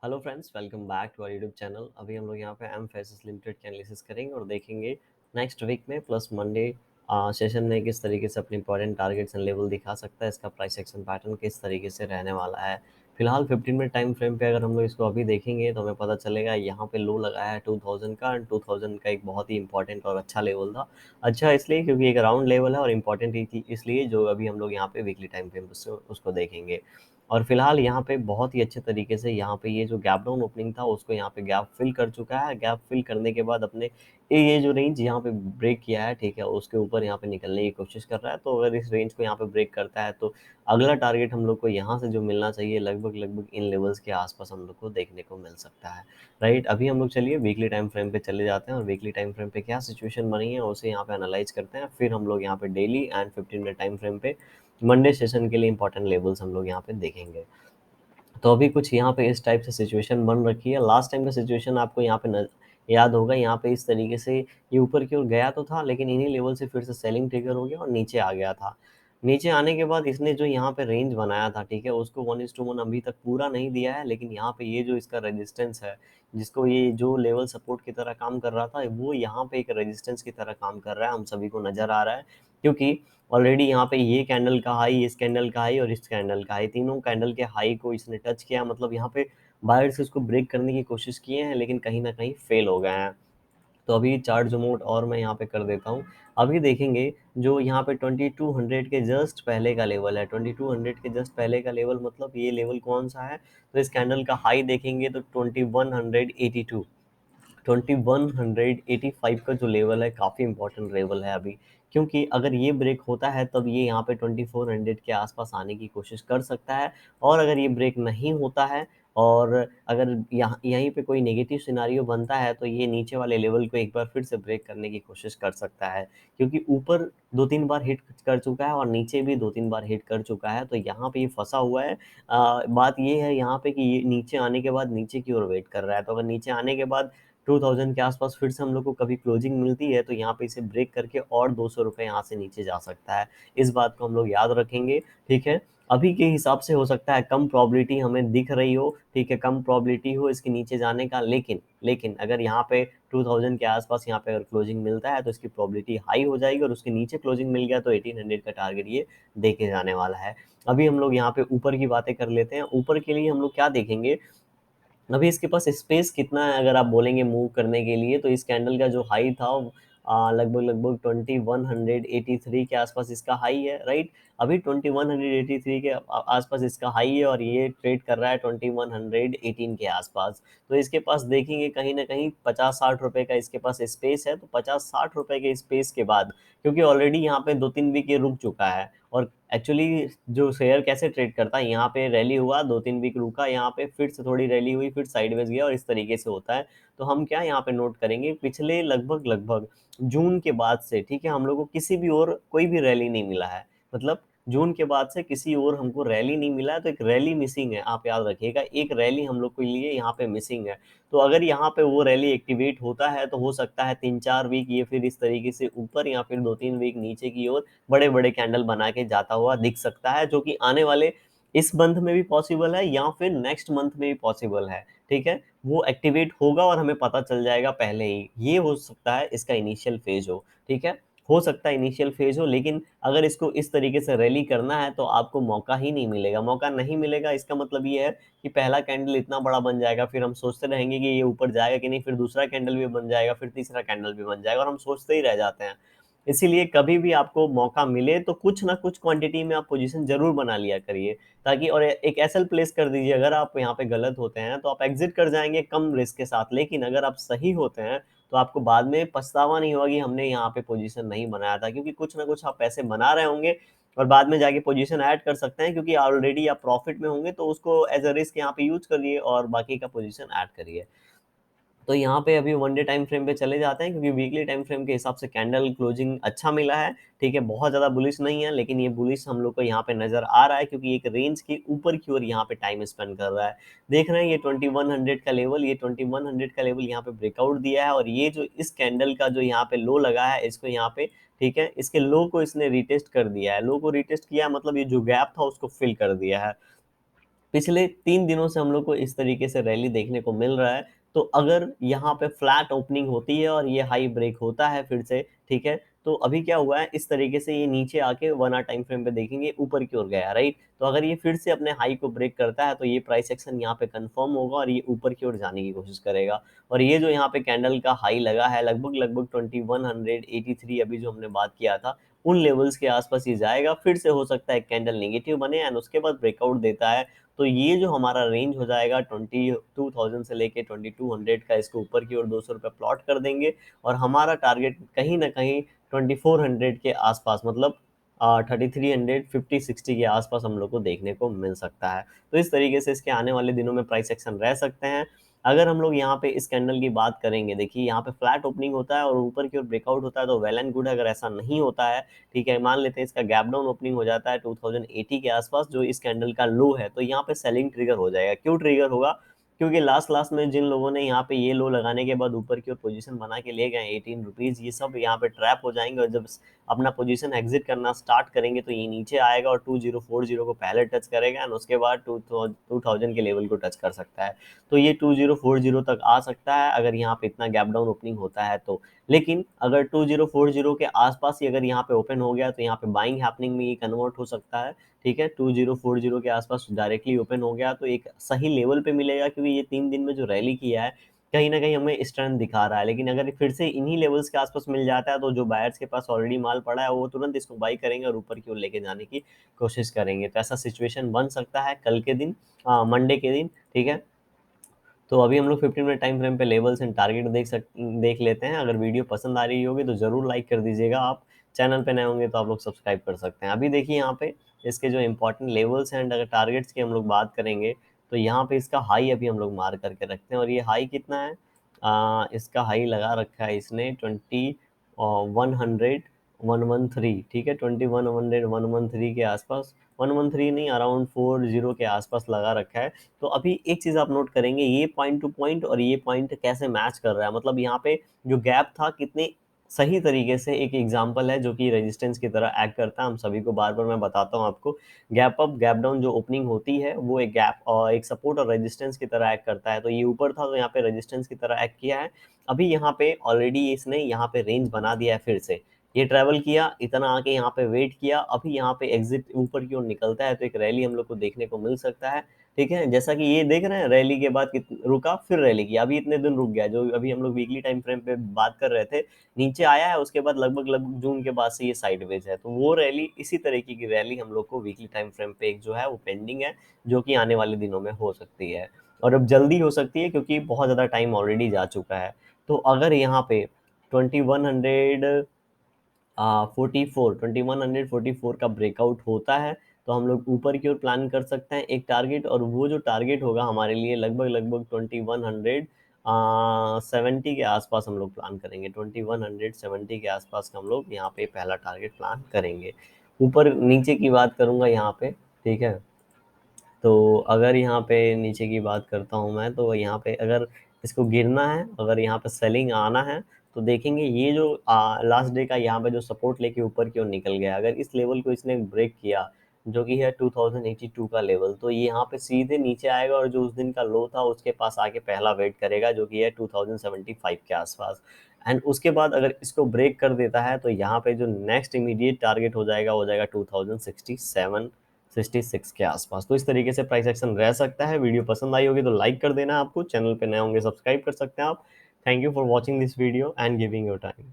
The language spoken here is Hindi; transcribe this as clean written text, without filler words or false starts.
Hello friends, welcome back to our YouTube channel. अभी हम लोग यहाँ पे एम फैसेस लिमिटेड के एनालिसिस करेंगे और देखेंगे नेक्स्ट वीक में प्लस मंडे सेशन में किस तरीके से अपने इंपॉर्टेंट टारगेट्स एंड लेवल दिखा सकता है, इसका प्राइस एक्शन पैटर्न किस तरीके से रहने वाला है। फिलहाल 15 मिनट टाइम फ्रेम पे अगर हम लोग इसको अभी देखेंगे तो हमें पता चलेगा यहाँ पे लो लगाया है 2000 का, एंड 2000 का एक बहुत ही इंपॉर्टेंट और अच्छा लेवल था। अच्छा इसलिए क्योंकि एक राउंड लेवल है और इम्पॉर्टेंट ही थी, इसलिए जो अभी हम लोग यहाँ पे वीकली टाइम फ्रेम उसको देखेंगे। और फिलहाल यहाँ पे बहुत ही अच्छे तरीके से यहाँ पे ये जो गैप डाउन ओपनिंग था उसको यहाँ पे गैप फिल कर चुका है। गैप फिल करने के बाद अपने ये जो रेंज यहाँ पे ब्रेक किया है, ठीक है, उसके ऊपर यहाँ पे निकलने की कोशिश कर रहा है। तो अगर इस रेंज को यहाँ पे ब्रेक करता है तो अगला टारगेट हम लोग को यहाँ से जो मिलना चाहिए लगभग लगभग इन लेवल्स के आसपास हम लोग को देखने को मिल सकता है। राइट, अभी हम लोग चलिए वीकली टाइम फ्रेम पे चले जाते हैं और वीकली टाइम फ्रेम पे क्या सिचुएशन बनी है उसे यहाँ पे एनालाइज करते हैं। फिर हम लोग यहाँ पे daily and 15 minute time frame पे मंडे सेशन के लिए इंपॉर्टेंट लेवल्स हम लोग यहाँ पे देखेंगे। तो अभी कुछ यहाँ पे इस टाइप से सिचुएशन बन रखी है। लास्ट टाइम का सिचुएशन आपको यहाँ पे याद होगा, यहाँ पे इस तरीके से ये ऊपर की ओर गया तो था, लेकिन इन्हीं लेवल से फिर से सेलिंग ट्रिगर हो गया और नीचे आ गया था। नीचे आने के बाद इसने जो यहाँ पे रेंज बनाया था, ठीक है, उसको 1:1 अभी तक पूरा नहीं दिया है, लेकिन यहाँ पे ये जो इसका रेजिस्टेंस है, जिसको ये जो लेवल सपोर्ट की तरह काम कर रहा था, वो यहाँ पे एक रेजिस्टेंस की तरह काम कर रहा है, हम सभी को नजर आ रहा है। क्योंकि ऑलरेडी यहाँ पे ये कैंडल का हाई, इस कैंडल का हाई और इस कैंडल का हाई, तीनों कैंडल के हाई को इसने टच किया। मतलब यहाँ पे बायर्स इसको ब्रेक करने की कोशिश किए हैं, लेकिन कहीं ना कहीं फेल हो गए हैं। तो अभी चार्ट जूम आउट और मैं यहाँ पे कर देता हूँ। अभी देखेंगे जो यहाँ पे 2200 के जस्ट पहले का लेवल है, 2200 के जस्ट पहले का लेवल, मतलब ये लेवल कौन सा है। तो इस कैंडल का हाई देखेंगे तो 2182, 2185 का जो लेवल है काफ़ी इंपॉर्टेंट लेवल है अभी। क्योंकि अगर ये ब्रेक होता है तब ये यहाँ पे 2400 के आसपास आने की कोशिश कर सकता है। और अगर ये ब्रेक नहीं होता है और अगर यहाँ यहीं पे कोई नेगेटिव सिनारियो बनता है तो ये नीचे वाले लेवल को एक बार फिर से ब्रेक करने की कोशिश कर सकता है। क्योंकि ऊपर 2-3 बार हिट कर चुका है और नीचे भी 2-3 बार हिट कर चुका है, तो यहाँ पे ये फंसा हुआ है। बात ये है यहाँ पे कि ये नीचे आने के बाद नीचे की ओर वेट कर रहा है। तो अगर नीचे आने के बाद 2000 के आसपास फिर से हम लोग को कभी क्लोजिंग मिलती है तो यहाँ पे इसे ब्रेक करके और 200 रुपये यहाँ से नीचे जा सकता है। इस बात को हम लोग याद रखेंगे, ठीक है। अभी के हिसाब से हो सकता है कम प्रोबेबिलिटी हमें दिख रही हो, ठीक है, कम प्रोबेबिलिटी हो इसके नीचे जाने का, लेकिन लेकिन अगर यहाँ पे 2000 के आसपास यहाँ पे अगर क्लोजिंग मिलता है तो इसकी प्रोबेबिलिटी हाई हो जाएगी और उसके नीचे क्लोजिंग मिल गया तो 1800 का टारगेट ये देके जाने वाला है। अभी हम लोग यहाँ पे ऊपर की बातें कर लेते हैं। ऊपर के लिए हम लोग क्या देखेंगे, अभी इसके पास स्पेस कितना है अगर आप बोलेंगे मूव करने के लिए, तो इस कैंडल का जो हाई था लगभग लगभग 2183 के आसपास इसका हाई है। राइट, अभी 2183 के आसपास इसका हाई है और ये ट्रेड कर रहा है 2118 के आसपास। तो इसके पास देखेंगे कहीं ना कहीं 50-60 रुपए का इसके पास स्पेस है। तो 50-60 रुपए के स्पेस के बाद, क्योंकि ऑलरेडी यहाँ पे 2-3 वीक ये रुक चुका है, और एक्चुअली जो शेयर कैसे ट्रेड करता है, यहाँ पे रैली हुआ, 2-3 वीक रुका, यहाँ पे फिर से थोड़ी रैली हुई, फिर साइडवेज गया और इस तरीके से होता है। तो हम क्या यहाँ पे नोट करेंगे, पिछले लगभग लगभग जून के बाद से, ठीक है, हम लोग को किसी भी और कोई भी रैली नहीं मिला है। मतलब जून के बाद से किसी और हमको रैली नहीं मिला है, तो एक रैली मिसिंग है, आप याद रखिएगा, एक रैली हम लोग के लिए यहाँ पे मिसिंग है। तो अगर यहाँ पे वो रैली एक्टिवेट होता है तो हो सकता है 3-4 वीक ये फिर इस तरीके से ऊपर या फिर 2-3 वीक नीचे की ओर बड़े बड़े कैंडल बना के जाता हुआ दिख सकता है, जो कि आने वाले इस मंथ में भी पॉसिबल है या फिर नेक्स्ट मंथ में भी पॉसिबल है। ठीक है, वो एक्टिवेट होगा और हमें पता चल जाएगा पहले ही। ये हो सकता है इसका इनिशियल फेज ठीक है, हो सकता है इनिशियल फेज हो, लेकिन अगर इसको इस तरीके से रैली करना है तो आपको मौका ही नहीं मिलेगा। मौका नहीं मिलेगा इसका मतलब ये है कि पहला कैंडल इतना बड़ा बन जाएगा, फिर हम सोचते रहेंगे कि ये ऊपर जाएगा कि नहीं, फिर दूसरा कैंडल भी बन जाएगा, फिर तीसरा कैंडल भी बन जाएगा और हम सोचते ही रह जाते हैं। इसीलिए कभी भी आपको मौका मिले तो कुछ ना कुछ क्वांटिटी में आप पोजीशन जरूर बना लिया करिए, ताकि, और एक एसएल प्लेस कर दीजिए। अगर आप यहाँ पे गलत होते हैं तो आप एग्जिट कर जाएंगे कम रिस्क के साथ, लेकिन अगर आप सही होते हैं तो आपको बाद में पछतावा नहीं होगा कि हमने यहाँ पे पोजीशन नहीं बनाया था, क्योंकि कुछ ना कुछ आप पैसे बना रहे होंगे और बाद में जाके पोजीशन ऐड कर सकते हैं, क्योंकि ऑलरेडी आप प्रॉफिट में होंगे, तो उसको एज अ रिस्क यहाँ पे यूज करिए और बाकी का पोजीशन ऐड करिए। तो यहाँ पे अभी वन डे टाइम फ्रेम पे चले जाते हैं, क्योंकि वीकली टाइम फ्रेम के हिसाब से कैंडल क्लोजिंग अच्छा मिला है। ठीक है, बहुत ज़्यादा बुलिश नहीं है, लेकिन ये बुलिश हम लोग को यहाँ पे नज़र आ रहा है, क्योंकि एक रेंज के ऊपर की ओर यहाँ पे टाइम स्पेंड कर रहा है। देख रहे हैं ये 2100 का लेवल, ये 2100 का लेवल यहाँ पे ब्रेकआउट दिया है, और ये जो इस कैंडल का जो यहाँ पे लो लगा है इसको यहाँ पे, ठीक है, इसके लो को इसने रिटेस्ट कर दिया है। लो को रिटेस्ट किया मतलब ये जो गैप था उसको फिल कर दिया है। पिछले 3 दिनों से हम लोग को इस तरीके से रैली देखने को मिल रहा है। तो अगर यहाँ पे फ्लैट ओपनिंग होती है और ये हाई ब्रेक होता है फिर से, ठीक है, तो अभी क्या हुआ है, इस तरीके से ये नीचे आके 1 आवर टाइम फ्रेम पे देखेंगे ऊपर की ओर गया, राइट। तो अगर ये फिर से अपने हाई को ब्रेक करता है तो ये प्राइस एक्शन यहाँ पे कंफर्म होगा और ये ऊपर की ओर जाने की कोशिश करेगा। और ये जो यहाँ पे कैंडल का हाई लगा है लगभग लगभग 2183, अभी जो हमने बात किया था उन लेवल्स के आसपास ये जाएगा, फिर से हो सकता है कैंडल नेगेटिव बने एंड उसके बाद ब्रेकआउट देता है। तो ये जो हमारा रेंज हो जाएगा 22,000 से लेके 2200 का, इसको ऊपर की ओर 200 रुपये प्लॉट कर देंगे। और हमारा टारगेट कहीं ना कहीं 2400 के आसपास, मतलब 3300 50 60 के आसपास हम लोग को देखने को मिल सकता है। तो इस तरीके से इसके आने वाले दिनों में प्राइस एक्शन रह सकते हैं। अगर हम लोग यहाँ पे इस कैंडल की बात करेंगे, देखिए यहाँ पे फ्लैट ओपनिंग होता है और ऊपर की ओर ब्रेकआउट होता है तो वेल एंड गुड। अगर ऐसा नहीं होता है, ठीक है, मान लेते हैं इसका गैप डाउन ओपनिंग हो जाता है 2080 के आसपास जो इस कैंडल का लो है, तो यहाँ पे सेलिंग ट्रिगर हो जाएगा। क्यों ट्रिगर होगा? क्योंकि लास्ट लास्ट में जिन लोगों ने यहाँ पे ये लो लगाने के बाद ऊपर की ओर पोजीशन बना के ले गए 18 रुपीज, ये सब यहाँ पे ट्रैप हो जाएंगे और जब अपना पोजीशन एग्जिट करना स्टार्ट करेंगे तो ये नीचे आएगा और 2040 को पहले टच करेगा एंड उसके बाद 2000 के लेवल को टच कर सकता है। तो ये 2040 तक आ सकता है अगर यहाँ पे इतना गैप डाउन ओपनिंग होता है तो। लेकिन अगर 2040 के आसपास ही अगर यहाँ पे ओपन हो गया तो यहाँ पे बाइंग हैपनिंग में ये कन्वर्ट हो सकता है, ठीक है। 2040 के आसपास डायरेक्टली ओपन हो गया तो एक सही लेवल पे मिलेगा, क्योंकि ये 3 दिन में जो रैली किया है कहीं ना कहीं हमें स्ट्रेंथ दिखा रहा है। लेकिन अगर फिर से इन्हीं लेवल्स के आसपास मिल जाता है तो जो बायर्स के पास ऑलरेडी माल पड़ा है वो तुरंत इसको बाई करेंगे और ऊपर की ओर लेके जाने की कोशिश करेंगे। तो ऐसा सिचुएशन बन सकता है कल के दिन, मंडे के दिन, ठीक है। तो अभी हम लोग 15 मिनट टाइम फ्रेम पे लेवल्स एंड टारगेट देख लेते हैं। अगर वीडियो पसंद आ रही होगी तो जरूर लाइक कर दीजिएगा। आप चैनल पे नए होंगे तो आप लोग सब्सक्राइब कर सकते हैं। अभी देखिए यहाँ पे इसके जो इंपॉर्टेंट लेवल्स हैं एंड अगर टारगेट्स की हम लोग बात करेंगे तो यहाँ पे इसका हाई अभी हम लोग मार करके रखते हैं। और ये हाई कितना है, इसका हाई लगा रखा है इसने 21,113, ठीक है, 21,113 के आसपास, 113 नहीं, अराउंड 40 के आसपास लगा रखा है। तो अभी एक चीज आप नोट करेंगे, ये पॉइंट टू पॉइंट और ये पॉइंट कैसे मैच कर रहा है, मतलब यहाँ पे जो गैप था कितने सही तरीके से, एक एग्जांपल है जो कि रेजिस्टेंस की तरह एक्ट करता है। हम सभी को बार बार मैं बताता हूँ आपको, गैप अप गैप डाउन जो ओपनिंग होती है वो एक गैप और एक सपोर्ट और रेजिस्टेंस की तरह एक्ट करता है। तो ये ऊपर था तो यहाँ पे रेजिस्टेंस की तरह एक्ट किया है। अभी यहाँ पे ऑलरेडी इसने यहाँ पे रेंज बना दिया है, फिर से ये ट्रैवल किया, इतना आके यहाँ पे वेट किया, अभी यहाँ पे एग्जिट ऊपर की ओर निकलता है तो एक रैली हम लोग को देखने को मिल सकता है, ठीक है। जैसा कि ये देख रहे हैं रैली के बाद रुका, फिर रैली किया, अभी इतने दिन रुक गया। जो अभी हम लोग वीकली टाइम फ्रेम पे बात कर रहे थे, नीचे आया है उसके बाद लगभग लगभग जून के बाद से ये साइडवेज है। तो वो रैली, इसी तरीके की रैली हम लोग को वीकली टाइम फ्रेम पे एक जो है वो पेंडिंग है, जो कि आने वाले दिनों में हो सकती है। और अब जल्दी हो सकती है क्योंकि बहुत ज़्यादा टाइम ऑलरेडी जा चुका है। तो अगर यहाँ पे 2144 का ब्रेकआउट होता है तो हम लोग ऊपर की ओर प्लान कर सकते हैं एक टारगेट, और वो जो टारगेट होगा हमारे लिए लगभग लगभग 2170 के आसपास हम लोग प्लान करेंगे। 2170 के आसपास का हम लोग यहाँ पे पहला टारगेट प्लान करेंगे। ऊपर नीचे की बात करूंगा यहाँ पे, ठीक है। तो अगर यहाँ पे नीचे की बात करता हूँ मैं, तो यहाँ पे अगर इसको गिरना है, अगर यहाँ पे सेलिंग आना है, तो देखेंगे ये जो लास्ट डे का यहाँ पे जो सपोर्ट लेके ऊपर की ओर निकल गया, अगर इस लेवल को इसने ब्रेक किया जो कि है 2082 का लेवल, तो ये यहाँ पे सीधे नीचे आएगा और जो उस दिन का लो था उसके पास आके पहला वेट करेगा जो कि है 2075 के आसपास। एंड उसके बाद अगर इसको ब्रेक कर देता है तो यहाँ पे जो नेक्स्ट इमीडिएट टारगेट हो जाएगा 2067 66 के आसपास। तो इस तरीके से प्राइस एक्शन रह सकता है। वीडियो पसंद आई होगी तो लाइक कर देना, आपको चैनल पे नए होंगे सब्सक्राइब कर सकते हैं आप। Thank you for watching this video and giving your time.